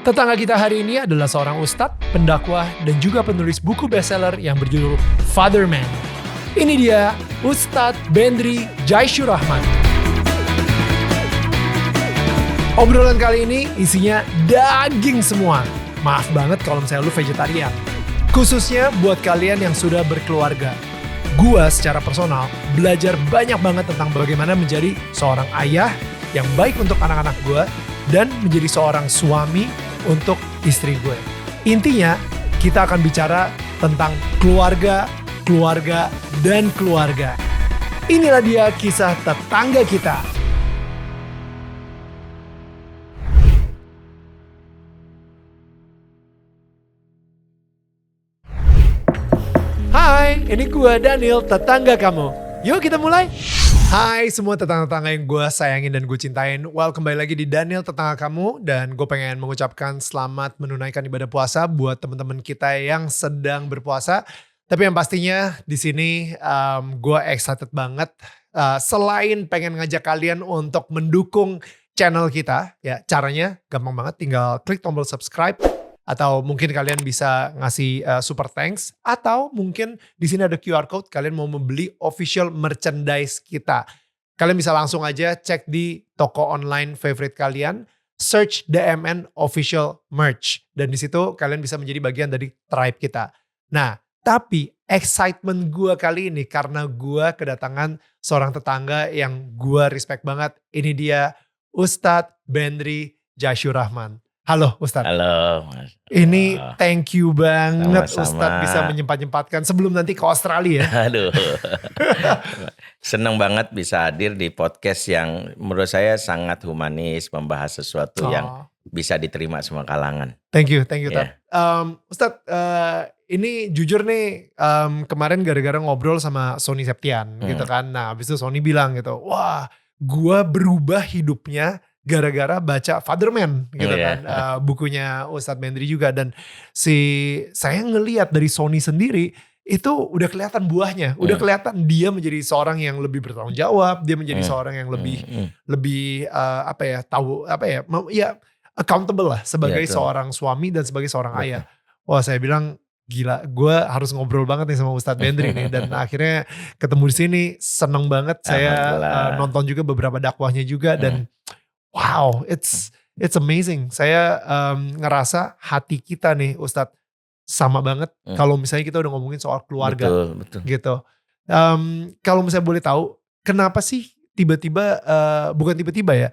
Tetangga kita hari ini adalah seorang ustadz, pendakwah, dan juga penulis buku bestseller yang berjudul Father Man. Ini dia, Ustadz Bendri Jaisyur Rahman. Obrolan kali ini isinya daging semua. Maaf banget kalau misalnya lu vegetarian. Khususnya buat kalian yang sudah berkeluarga. Gua secara personal belajar banyak banget tentang bagaimana menjadi seorang ayah yang baik untuk anak-anak gua dan menjadi seorang suami untuk istri gue. Intinya, kita akan bicara tentang keluarga, dan keluarga. Inilah dia kisah tetangga kita. Hai, ini gue Daniel, tetangga kamu. Yuk kita mulai. Hai semua tetangga-tetangga yang gue sayangin dan gue cintain. Well, kembali lagi di Daniel Tetangga Kamu. Dan gue pengen mengucapkan selamat menunaikan ibadah puasa buat teman-teman kita yang sedang berpuasa. Tapi yang pastinya di sini gue excited banget. Selain pengen ngajak kalian untuk mendukung channel kita. Ya, caranya gampang banget, tinggal klik tombol subscribe. Atau mungkin kalian bisa ngasih super thanks. Atau mungkin di sini ada QR code, kalian mau membeli official merchandise kita. Kalian bisa langsung aja cek di toko online favorite kalian. Search DMN official merch. Dan di situ kalian bisa menjadi bagian dari tribe kita. Nah, tapi excitement gue kali ini karena gue kedatangan seorang tetangga yang gue respect banget. Ini dia Ustadz Bendri Jaisyur Rahman. Halo Ustadz. Halo Mas. Ini thank you banget Sama-sama. Ustadz bisa menyempat-nyempatkan sebelum nanti ke Australia. Aduh. Seneng banget bisa hadir di podcast yang menurut saya sangat humanis, membahas sesuatu yang bisa diterima semua kalangan. Thank you Tad. Yeah. Ustadz, ini jujur nih kemarin gara-gara ngobrol sama Sony Septian gitu kan. Nah habis itu Sony bilang gitu, wah gua berubah hidupnya gara-gara baca Father Man gitu kan, bukunya Ustadz Bendri juga. Dan saya ngelihat dari Sony sendiri itu udah kelihatan buahnya, udah kelihatan dia menjadi seorang yang lebih bertanggung jawab, dia menjadi seorang yang lebih accountable lah sebagai seorang suami dan sebagai seorang ayah. Wah saya bilang gila, gue harus ngobrol banget nih sama Ustadz Bendri nih. Dan akhirnya ketemu di sini, seneng banget. Saya nonton juga beberapa dakwahnya juga dan wow, it's amazing. Saya ngerasa hati kita nih Ustadz sama banget kalau misalnya kita udah ngomongin soal keluarga. Betul. Gitu. Kalau misalnya boleh tahu, kenapa sih tiba-tiba, bukan tiba-tiba ya,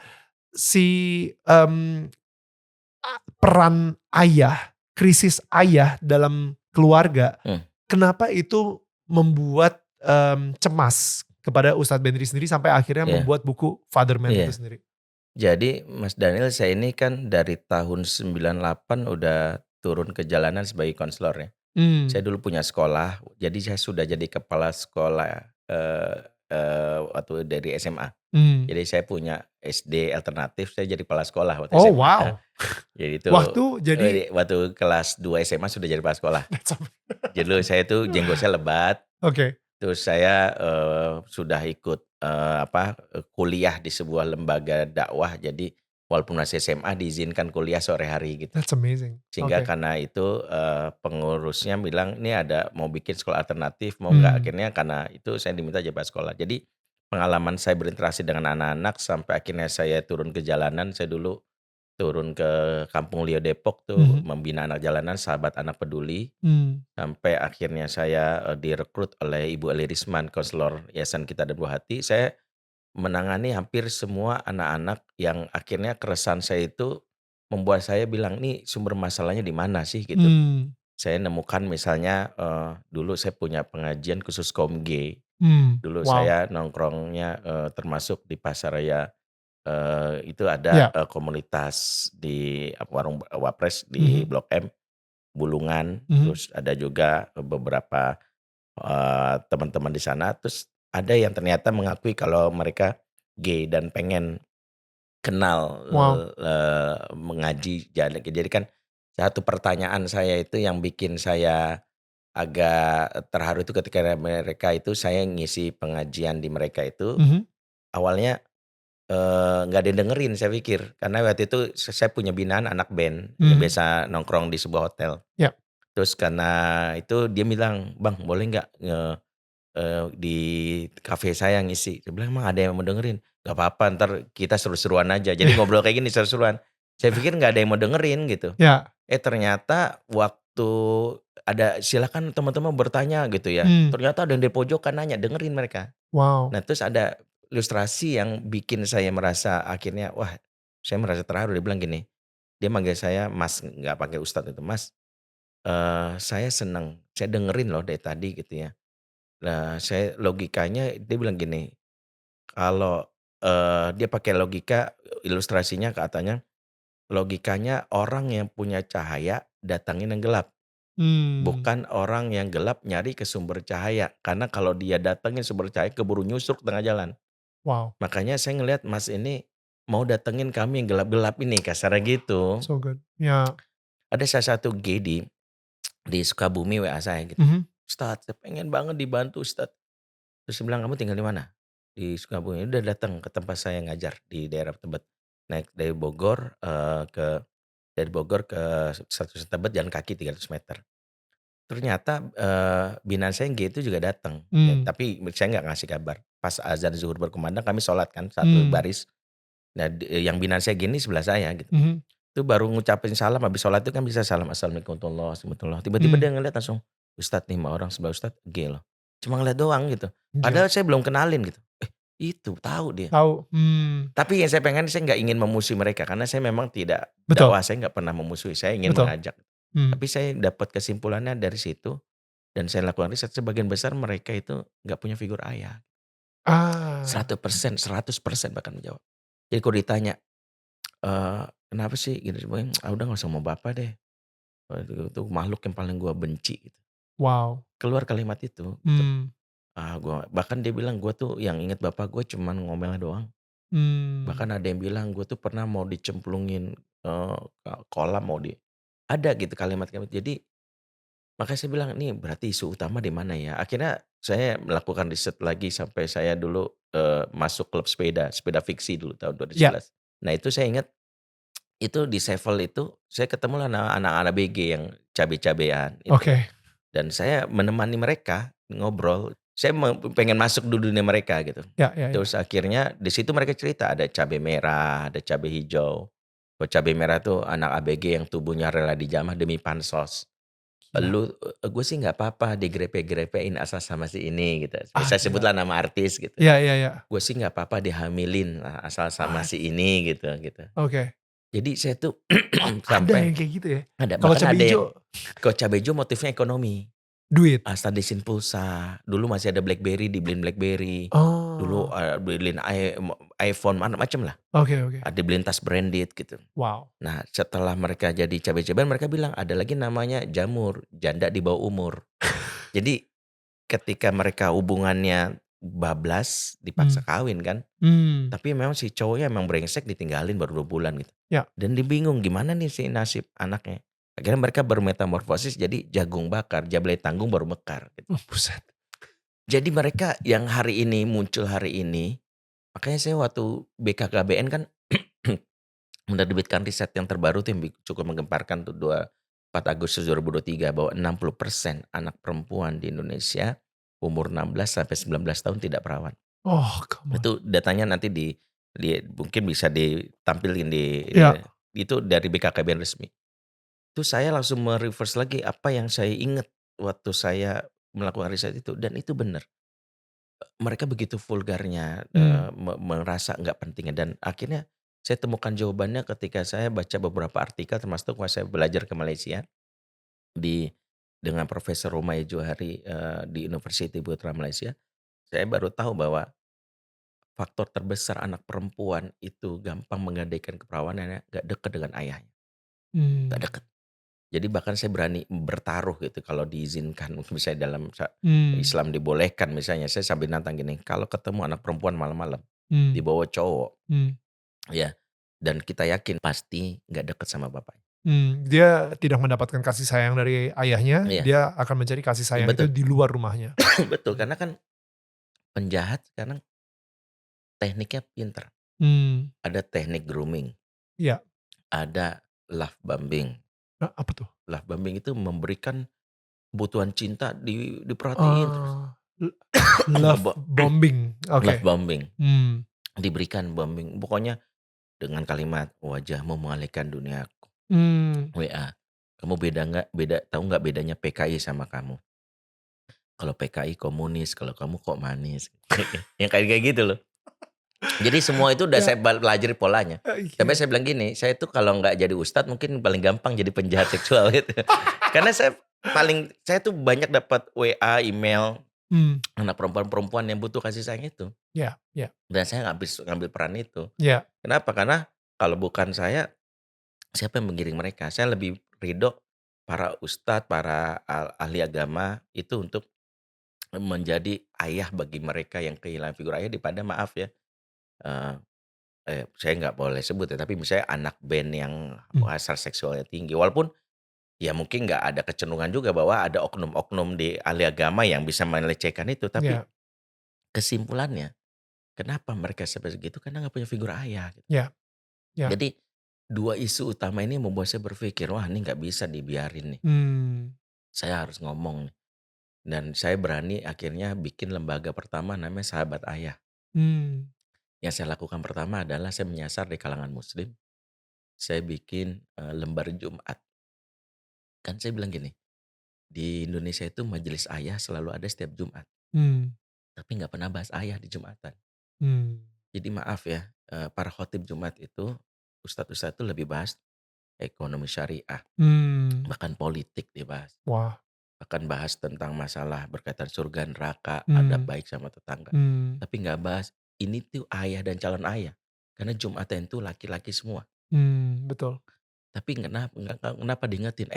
peran ayah, krisis ayah dalam keluarga, kenapa itu membuat cemas kepada Ustadz Bendri sendiri sampai akhirnya membuat buku Father Man itu sendiri? Jadi Mas Daniel, saya ini kan dari tahun 98 udah turun ke jalanan sebagai konselor ya. Saya dulu punya sekolah, jadi saya sudah jadi kepala sekolah waktu dari SMA. Jadi saya punya SD alternatif, saya jadi kepala sekolah waktu SMA. Oh wow. Jadi itu waktu kelas 2 SMA sudah jadi kepala sekolah. Jadi dulu saya itu jenggot saya lebat. Oke. Terus saya sudah ikut kuliah di sebuah lembaga dakwah. Jadi walaupun masih SMA diizinkan kuliah sore hari gitu. That's amazing. Sehingga karena itu pengurusnya bilang ini ada mau bikin sekolah alternatif, mau nggak. Akhirnya karena itu saya diminta jabat sekolah. Jadi pengalaman saya berinteraksi dengan anak-anak sampai akhirnya saya turun ke jalanan. Saya dulu turun ke Kampung Lio Depok tuh membina anak jalanan, sahabat anak peduli. Sampai akhirnya saya direkrut oleh Ibu Eli Risman, konselor Yayasan Kita dan Buah Hati. Saya menangani hampir semua anak-anak yang akhirnya keresahan saya itu membuat saya bilang, nih sumber masalahnya di mana sih gitu. Saya nemukan misalnya dulu saya punya pengajian khusus kaum gay. Dulu saya nongkrongnya termasuk di Pasar Raya. Itu ada komunitas di warung Wapres di Blok M, Bulungan. Terus ada juga beberapa teman-teman di sana. Terus ada yang ternyata mengakui kalau mereka gay dan pengen kenal mengaji. Jadi kan satu pertanyaan saya itu yang bikin saya agak terharu itu ketika mereka itu saya ngisi pengajian di mereka itu. Awalnya nggak ada yang dengerin saya pikir. Karena waktu itu saya punya binaan anak band yang Hmm. biasa nongkrong di sebuah hotel. Ya. Terus karena itu dia bilang, "Bang boleh nggak di kafe saya ngisi?" Saya bilang, "Emang ada yang mau dengerin?" "Nggak apa-apa ntar kita seru-seruan aja." Jadi ngobrol kayak gini seru-seruan. Saya pikir nggak ada yang mau dengerin gitu. Ya. Ternyata waktu ada silakan teman-teman bertanya gitu ya. Hmm. Ternyata ada yang di pojokan nanya, dengerin mereka. Wow. Nah terus ada ilustrasi yang bikin saya merasa akhirnya, wah saya merasa terharu. Dia bilang gini, dia manggil saya Mas, nggak pakai Ustadz itu, "Mas, saya seneng, saya dengerin loh dari tadi," gitu ya. Nah saya logikanya dia bilang gini, kalau, dia pakai logika ilustrasinya katanya, logikanya orang yang punya cahaya datangin yang gelap. Hmm. Bukan orang yang gelap nyari ke sumber cahaya, karena kalau dia datengin sumber cahaya keburu nyusruk tengah jalan. Wow. Makanya saya ngelihat Mas ini mau datengin kami yang gelap-gelap ini, kasarnya gitu. So good. Ya. Ada salah satu G di Sukabumi WA saya gitu, Mhm. "Ustadz saya pengen banget dibantu Ustadz." Terus dia bilang, "Kamu tinggal di mana?" "Di Sukabumi." Udah datang ke tempat saya ngajar di daerah Tebet. Naik dari Bogor ke Stasiun Tebet jalan kaki 300 meter. Ternyata, binaan saya yang G itu juga datang, ya Hmm. tapi saya nggak ngasih kabar. Pas azan zuhur berkumandang kami sholat kan satu Hmm. baris. Nah yang binaan saya gini sebelah saya gitu. Mhm. Itu baru ngucapin salam habis sholat itu kan bisa salam, "Assalamualaikum warahmatullahi wabarakatuh." Tiba-tiba Hmm. dia ngeliat langsung, "Ustadz nih 5 orang sebelah Ustadz G loh." Cuma ngeliat doang gitu. Gila. Padahal saya belum kenalin gitu. Itu tahu dia. Tahu. Hmm. Tapi yang saya pengen saya nggak ingin memusuhi mereka karena saya memang tidak Betul. dakwah, saya nggak pernah memusuhi, saya ingin Betul. mengajak. Hmm. Tapi saya dapat kesimpulannya dari situ dan saya lakukan riset sebagian besar mereka itu nggak punya figur ayah. Ah. 100%, 100% bahkan menjawab. Jadi kalau ditanya, "Kenapa sih?" Gitu semuanya, "Ah udah nggak usah mau bapak deh, itu makhluk yang paling gua benci," gitu. Wow. Keluar kalimat itu gitu. Hmm. Gua bahkan dia bilang, "Gua tuh yang inget bapak gua cuman ngomelnya doang." Hmm. Bahkan ada yang bilang, "Gua tuh pernah mau dicemplungin, kolam mau di" ada gitu kalimat-kalimat. Jadi makanya saya bilang, "Ini berarti isu utama di mana ya?" Akhirnya saya melakukan riset lagi sampai saya dulu, masuk klub sepeda, sepeda fiksi dulu tahun Ya. 2011. Nah itu saya ingat, itu di Sevel itu saya ketemu anak-anak BG yang cabe-cabean itu. Oke. Dan saya menemani mereka ngobrol, saya pengen masuk di dunia mereka gitu. Ya, ya, ya. Terus akhirnya di situ mereka cerita ada cabe merah, ada cabe hijau. Kalau cabe merah tuh anak ABG yang tubuhnya rela dijamah demi pansos. Gila. Gue sih nggak apa-apa digrepe-grepein asal sama si ini gitu. Ah, Saya gila. sebutlah nama artis gitu. Ya, ya, ya. Gue sih nggak apa-apa dihamilin asal sama What? si ini gitu gitu. Oke. Jadi saya tuh Ada sampai yang kayak gitu ya? ada Kalau bahkan cabai ada yang ijo, kalau cabe hijau motifnya ekonomi. duit? Stadisin pulsa, dulu masih ada BlackBerry dibeliin BlackBerry, dulu, Oh. beliin iPhone macem lah, Oke, oke. dibeliin tas branded gitu. Wow. Nah setelah mereka jadi cabe-cabean mereka bilang ada lagi namanya jamur, janda di bawah umur. Jadi ketika mereka hubungannya bablas dipaksa Hmm. kawin kan, Hmm. tapi memang si cowoknya emang brengsek ditinggalin baru 2 bulan gitu. Ya. Dan dia bingung gimana nih si nasib anaknya. Akhirnya mereka bermetamorfosis jadi jagung bakar, jablay tanggung baru mekar gitu. Buset. Jadi mereka yang hari ini muncul hari ini, makanya saya waktu BKKBN kan menerbitkan riset yang terbaru tuh yang cukup menggemparkan tuh 4 Agustus 2023 bahwa 60% anak perempuan di Indonesia umur 16 sampai 19 tahun tidak perawan. Oh, come on. Itu datanya nanti di mungkin bisa ditampilin Ya. itu dari BKKBN resmi. Itu saya langsung me-reverse lagi apa yang saya ingat waktu saya melakukan riset itu dan itu benar. Mereka begitu vulgarnya, Hmm. merasa nggak pentingnya dan akhirnya saya temukan jawabannya ketika saya baca beberapa artikel termasuk pas saya belajar ke Malaysia di dengan Profesor Romai Johari, di University Putra Malaysia. Saya baru tahu bahwa faktor terbesar anak perempuan itu gampang menggadaikan keperawanannya nggak dekat dengan ayahnya, nggak Hmm. dekat. Jadi bahkan saya berani bertaruh gitu kalau diizinkan mungkin misalnya dalam Hmm. Islam dibolehkan misalnya saya sambil nantang gini, kalau ketemu anak perempuan malam-malam Hmm. dibawa cowok Hmm. ya dan kita yakin pasti nggak deket sama bapaknya. Dia tidak mendapatkan kasih sayang dari ayahnya, Iya, dia akan mencari kasih iya sayang itu betul, di luar rumahnya. betul karena kan penjahat sekarang tekniknya pinter. Mmm, ada teknik grooming, iya. ada love bombing. Apa tuh? Love bombing itu memberikan kebutuhan cinta diperhatiin terus. Oh, love Ngebo bombing, love oke. bombing, Mmm, diberikan bombing, pokoknya dengan kalimat, "Wajahmu mengalihkan duniaku." mmm, WA, "Kamu tahu nggak bedanya PKI sama kamu? Kalau PKI komunis, kalau kamu kok manis." Yang kayak gitu loh. Jadi semua itu udah ya, saya pelajari polanya. Sampai iya. saya bilang gini, "Saya tuh kalau nggak jadi ustadz mungkin paling gampang jadi penjahat seksual," gitu. Karena saya tuh banyak dapat WA, email, Mmm, anak perempuan-perempuan yang butuh kasih sayang itu. iya iya Dan saya ngambil ngambil peran itu. iya, Kenapa? Karena kalau bukan saya, siapa yang mengiring mereka? Saya lebih ridho para ustadz, para ahli agama itu untuk menjadi ayah bagi mereka yang kehilangan figur ayah daripada maaf ya, eee saya nggak boleh sebut ya, tapi misalnya anak band yang mmm, hasrat seksualnya tinggi. Walaupun ya mungkin nggak ada kecenderungan juga bahwa ada oknum-oknum di ahli agama yang bisa melecehkan itu, tapi iya kesimpulannya kenapa mereka sampai segitu, karena nggak punya figur ayah gitu. iya iya, Jadi 2 isu utama ini membuat saya berpikir, "Wah ini nggak bisa dibiarin nih, mmm, saya harus ngomong nih." Dan saya berani akhirnya bikin lembaga pertama namanya Sahabat Ayah. mmm, Yang saya lakukan pertama adalah saya menyasar di kalangan muslim, saya bikin, lembar Jumat. Kan saya bilang gini, di Indonesia itu majelis ayah selalu ada setiap Jumat, mmm, tapi nggak pernah bahas ayah di Jumatan. mmm, Jadi maaf ya, para khotib Jumat itu, ustadz-ustadz itu lebih bahas ekonomi syariah, mmm, bahkan politik dibahas, wah, bahkan bahas tentang masalah berkaitan surga neraka, adab mmm, baik sama tetangga. mmm, Tapi nggak bahas ini tuh ayah dan calon ayah, karena Jumatan itu laki-laki semua. betul, Tapi kenapa diingetin,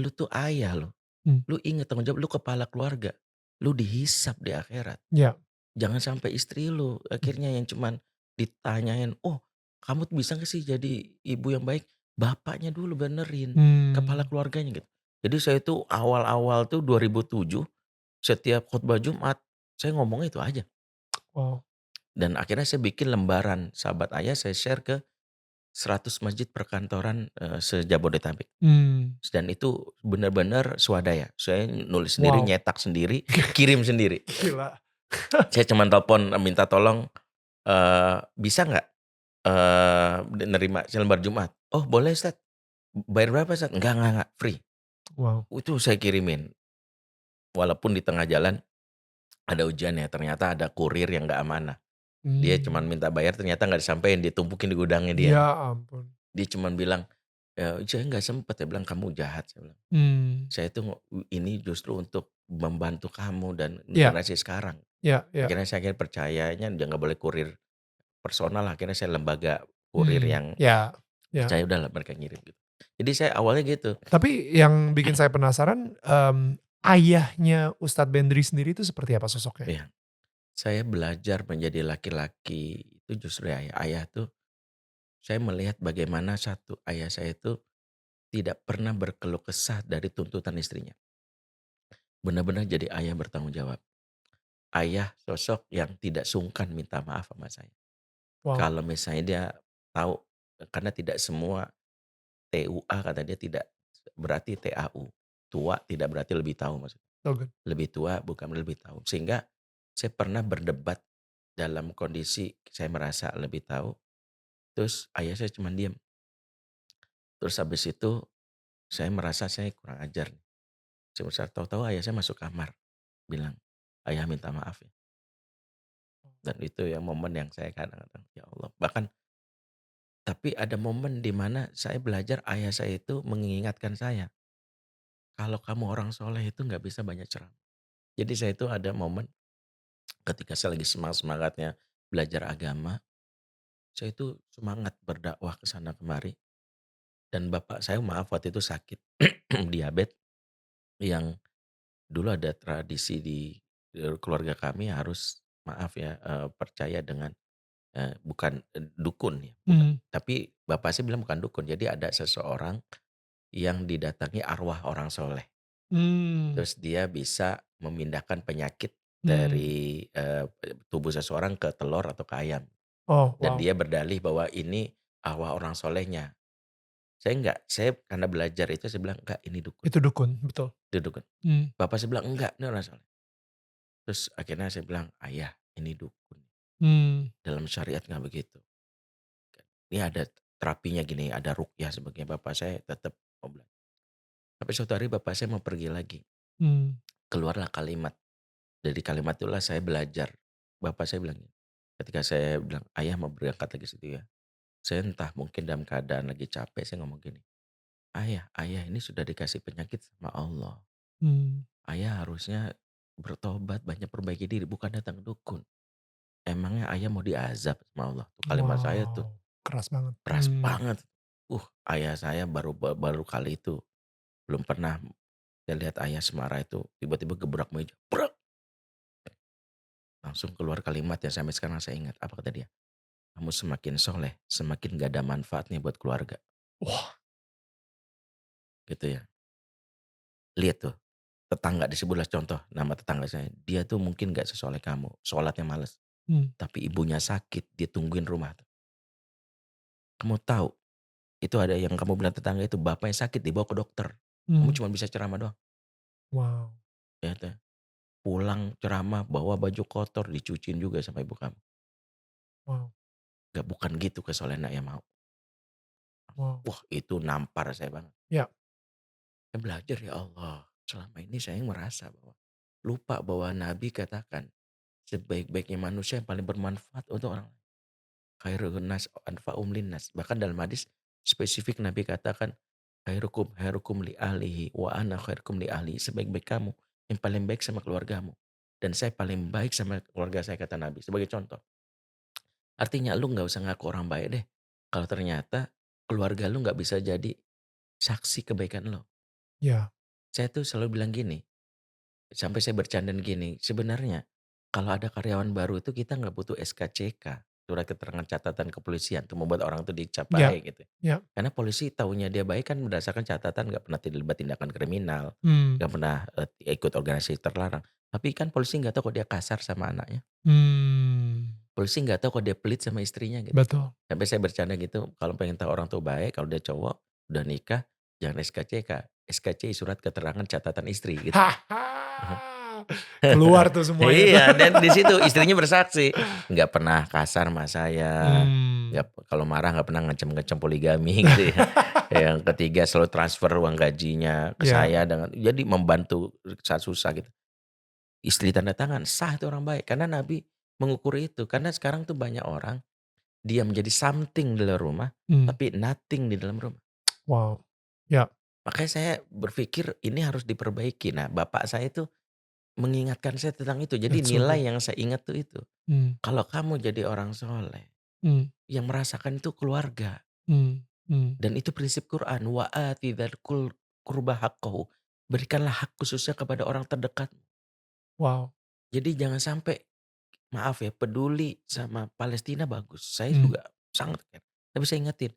lu tuh ayah loh, mmm, lu inget tanggung jawab, lu kepala keluarga, lu dihisap di akhirat. iya, Jangan sampai istri lu mmm, akhirnya yang cuman ditanyain, "Oh, kamu tuh bisa nggak sih jadi ibu yang baik?" Bapaknya dulu benerin, kepala mmm, keluarganya gitu. Jadi saya tuh awal-awal tuh 2007 setiap khutbah Jumat saya ngomongnya itu aja. wow, Dan akhirnya saya bikin lembaran Sahabat Ayah saya share ke 100 masjid perkantoran, se-Jabodetabek. mmm, Dan itu benar-benar swadaya. Saya nulis sendiri, wow, nyetak sendiri, kirim sendiri. gila, Saya cuman telepon, minta tolong, "Bisa nggak, nerima lembar Jumat?" "Oh boleh Ustad." "Bayar berapa Ustad?" Enggak, free." wow, Itu saya kirimin. Walaupun di tengah jalan ada ujiannya, ternyata ada kurir yang nggak amanah. Dia cuman mmm, minta bayar ternyata nggak disampein, ditumpukin di gudangnya dia. ya ampun, Dia cuman bilang, "Saya nggak sempet." Dia bilang, "Kamu jahat." Saya bilang. mmm, "Saya itu ini justru untuk membantu kamu dan iya generasi sekarang." iya iya, Akhirnya percayanya dia nggak boleh kurir personal, akhirnya saya lembaga kurir mmm, yang iya iya. percaya udahlah mereka ngirim gitu. Jadi saya awalnya gitu. Tapi yang bikin saya penasaran, ayahnya Ustadz Bendri sendiri itu seperti apa sosoknya? Iya, saya belajar menjadi laki-laki itu justru ya, ayah tuh saya melihat bagaimana satu ayah saya itu tidak pernah berkeluh kesah dari tuntutan istrinya. Benar-benar jadi ayah bertanggung jawab. Ayah sosok yang tidak sungkan minta maaf sama saya. Wow, Kalau misalnya dia tahu, karena tidak semua TUA kata dia tidak berarti TAU. Tua tidak berarti lebih tahu maksudnya. so good. Lebih tua bukan lebih tahu. Sehingga saya pernah berdebat dalam kondisi saya merasa lebih tahu, terus ayah saya cuma diam. Terus habis itu saya merasa saya kurang ajar nih. Saya merasa tahu-tahu ayah saya masuk kamar bilang, "Ayah minta maaf ya." Dan itu yang momen yang saya kadang-kadang, ya Allah. Bahkan tapi ada momen di mana saya belajar ayah saya itu mengingatkan saya, "Kalau kamu orang soleh itu nggak bisa banyak ceramah." Jadi saya itu ada momen ketika saya lagi semangat-semangatnya belajar agama, saya itu semangat berdakwah ke sana kemari dan bapak saya maaf waktu itu sakit diabetes yang dulu ada tradisi di, keluarga kami harus maaf ya, percaya dengan, bukan, dukun ya, bukan. Mmm, Tapi bapak saya bilang bukan dukun, jadi ada seseorang yang didatangi arwah orang soleh. mmm, Terus dia bisa memindahkan penyakit mmm, dari, tubuh seseorang ke telur atau ke ayam. Oh, Dan wow. dia berdalih bahwa ini arwah orang solehnya. Saya enggak, saya karena belajar itu saya bilang, "Enggak, ini dukun, Itu dukun, betul. itu dukun." Mmm, Bapak saya bilang, "Enggak, ini orang soleh." Terus akhirnya saya bilang, "Ayah, ini dukun. mmm, Dalam syariat nggak begitu. Ini ada terapinya gini, ada ruqyah sebagainya." Bapak saya tetap mau belajar. Sampai suatu hari bapak saya mau pergi lagi. mmm, Keluarlah kalimat. Dari kalimat itulah saya belajar. Bapak saya bilang gini, ketika saya bilang, "Ayah mau berangkat lagi situ ya." Saya entah mungkin dalam keadaan lagi capek, saya ngomong gini, ayah ini sudah dikasih penyakit sama Allah. mmm. Ayah harusnya bertobat, banyak perbaiki diri, bukan datang ke dukun. Emangnya ayah mau diazab sama Allah?" Tuh kalimat saya tuh Wow, keras banget. keras banget. Ayah saya baru kali itu, belum pernah saya lihat ayah semarah itu, tiba-tiba gebrak meja, brek, langsung keluar kalimat yang sampai sekarang saya ingat. Apa kata dia? "Kamu semakin soleh, semakin gak ada manfaatnya buat keluarga." Wah, Gitu ya. Lihat tuh, tetangga di sebelah contoh, nama tetangga saya, dia tuh mungkin gak sesoleh kamu, sholatnya males, mmm, tapi ibunya sakit, dia tungguin rumah tuh. Kamu tahu, itu ada yang kamu bilang tetangga itu bapaknya sakit dibawa ke dokter, kamu mmm, cuma bisa ceramah doang, wow, ya tuh. Pulang ceramah bawa baju kotor dicuciin juga sama ibu kamu. wow, Gak bukan gitu kesolehan yang mau. wow. Wah itu nampar saya banget. Ya, Saya belajar ya Allah, selama ini saya merasa bahwa lupa bahwa Nabi katakan sebaik-baiknya manusia yang paling bermanfaat untuk orang lain. Khairun nas anfa'um linnas. Bahkan dalam hadis spesifik Nabi katakan, khairukum khairukum li ahlihi wa ana khairukum li ahli. Sebaik-baik kamu yang paling baik sama keluargamu. Dan saya paling baik sama keluarga saya kata Nabi. Sebagai contoh. Artinya lu nggak usah ngaku orang baik deh. Kalau ternyata keluarga lu nggak bisa jadi saksi kebaikan lo. ya, Saya tuh selalu bilang gini, sampai saya bercanda gini, sebenarnya kalau ada karyawan baru itu kita nggak butuh SKCK, surat keterangan catatan kepolisian untuk membuat orang itu dicap ya, baik gitu. ya, Karena polisi taunya dia baik kan berdasarkan catatan nggak pernah terlibat tindakan kriminal, mmm, nggak pernah ikut organisasi terlarang. Tapi kan polisi nggak tahu kok dia kasar sama anaknya. mmm, Polisi nggak tahu kok dia pelit sama istrinya gitu. betul. Sampai saya bercanda gitu, kalau pengen tahu orang tuh baik, kalau dia cowok udah nikah jangan SKCK, SKCI surat keterangan catatan istri gitu. Keluar tuh semuanya tuh. Iya, dan di situ istrinya bersaksi, nggak pernah kasar sama saya, Mmm. kalau marah nggak pernah ngancam-ngancam poligami gitu ya. Yang ketiga selalu transfer uang gajinya ke Ya, saya dengan jadi membantu saat susah gitu. Istri tanda tangan, sah itu orang baik karena Nabi mengukur itu. Karena sekarang tuh banyak orang, dia menjadi something di dalam rumah, mmm, tapi nothing di dalam rumah. wow, ya, Makanya saya berpikir ini harus diperbaiki. Nah, bapak saya itu mengingatkan saya tentang itu. Jadi that's so nilai good. yang saya ingat tuh itu. Mmm, Kalau kamu jadi orang soleh, mmm, yang merasakan itu keluarga. mmm, mmm, Dan itu prinsip Quran. Wa ati dzal qurba haqqahu. Berikanlah hak khususnya kepada orang terdekat. wow, Jadi jangan sampai, maaf ya, peduli sama Palestina bagus. Saya mmm, juga sangat care. Tapi saya ingetin,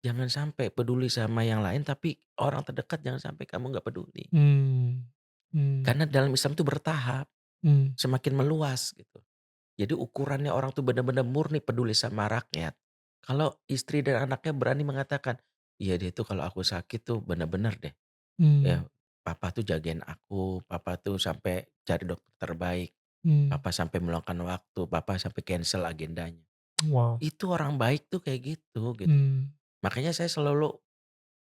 jangan sampai peduli sama yang lain, tapi orang terdekat jangan sampai kamu nggak peduli. mmm, mmm, Karena dalam Islam itu bertahap, mmm, semakin meluas gitu. Jadi ukurannya orang tuh benar-benar murni peduli sama rakyat. Kalau istri dan anaknya berani mengatakan, "Iya dia tuh kalau aku sakit tuh benar-benar deh, ya mmm, papa tuh jagain aku, papa tuh sampai cari dokter terbaik, mmm, papa sampai meluangkan waktu, papa sampai cancel agendanya." wow, Itu orang baik tuh kayak gitu. mmm, Makanya saya selalu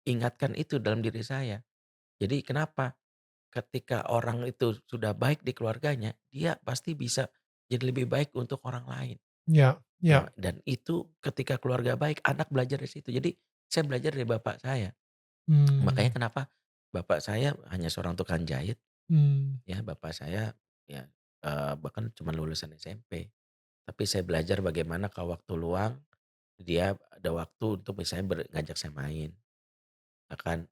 ingatkan itu dalam diri saya. Jadi kenapa? Ketika orang itu sudah baik di keluarganya, dia pasti bisa jadi lebih baik untuk orang lain. ya, Ya, ya, dan itu ketika keluarga baik, anak belajar dari situ. Jadi saya belajar dari bapak saya. Makanya mmm, kenapa bapak saya hanya seorang tukang jahit, mmm, ya bapak saya ya bahkan cuma lulusan SMP. Tapi saya belajar bagaimana kalau waktu luang dia ada waktu untuk misalnya ngajak saya main, akan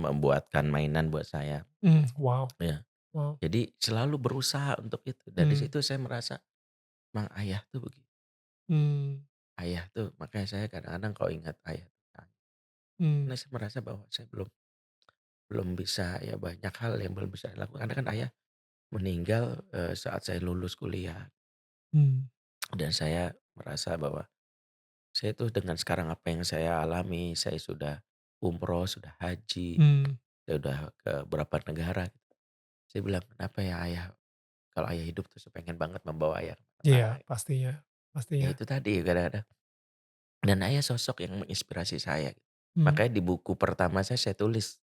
membuatkan mainan buat saya. wow, Ya, wow, jadi selalu berusaha untuk itu. Dari mmm, situ saya merasa, "Mang ayah tuh begitu, mmm, ayah tuh," makanya saya kadang-kadang kalau ingat ayah tuh mmm, karena saya merasa bahwa saya belum belum bisa ya banyak hal yang belum bisa dilakukan. Karena kan ayah meninggal, saat saya lulus kuliah mmm, dan saya merasa bahwa saya tuh dengan sekarang apa yang saya alami, saya sudah umroh, sudah haji, Mmm, saya udah ke beberapa negara. Saya bilang, "Kenapa ya ayah, kalau ayah hidup tuh saya pengen banget membawa ayah ke iya mana-mana." pastinya Ya pastinya. itu tadi kadang-kadang. Dan ayah sosok yang menginspirasi saya. Mmm, Makanya di buku pertama saya tulis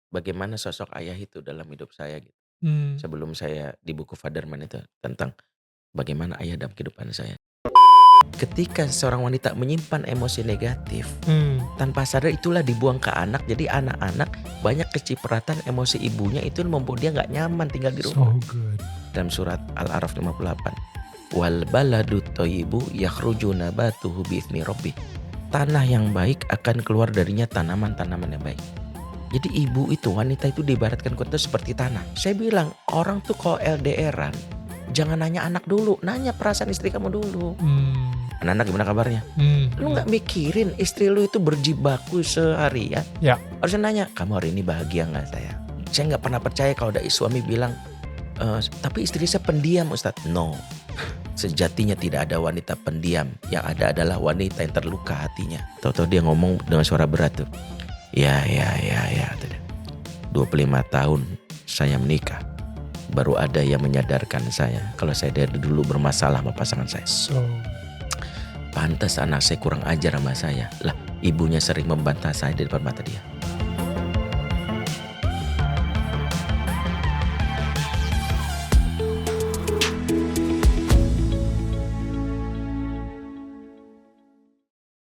bagaimana sosok ayah itu dalam hidup saya gitu. mmm, Sebelum saya di buku Fatherman itu tentang bagaimana ayah dalam kehidupan saya. Ketika seorang wanita menyimpan emosi negatif, mmm, tanpa sadar itulah dibuang ke anak. Jadi anak-anak banyak kecipratan emosi ibunya itu membuat dia nggak nyaman tinggal di rumah. so good. Dalam surat Al-A'raf 58. Wal baladu thayyibu yakhruju nabatuhu biizni rabbih. Tanah yang baik akan keluar darinya tanaman-tanaman yang baik. Jadi ibu itu, wanita itu diibaratkan kuat itu seperti tanah. Saya bilang, orang tuh kalau LDRan, jangan nanya anak dulu, nanya perasaan istri kamu dulu. Mmm, Anak-anak gimana kabarnya? Lu mhm, nggak mikirin istri lu itu berjibaku seharian. ya, Harusnya nanya, kamu hari ini bahagia nggak sayang? Saya nggak pernah percaya kalau ada suami bilang, tapi istri saya pendiam Ustadz. No, sejatinya tidak ada wanita pendiam. Yang ada adalah wanita yang terluka hatinya. Tahu-tahu dia ngomong dengan suara berat tuh. Ya. 25 tahun saya menikah. Baru ada yang menyadarkan saya kalau saya dari dulu bermasalah sama pasangan saya. so Pantas anak saya kurang ajar sama saya. Lah, ibunya sering membantah saya di depan mata dia.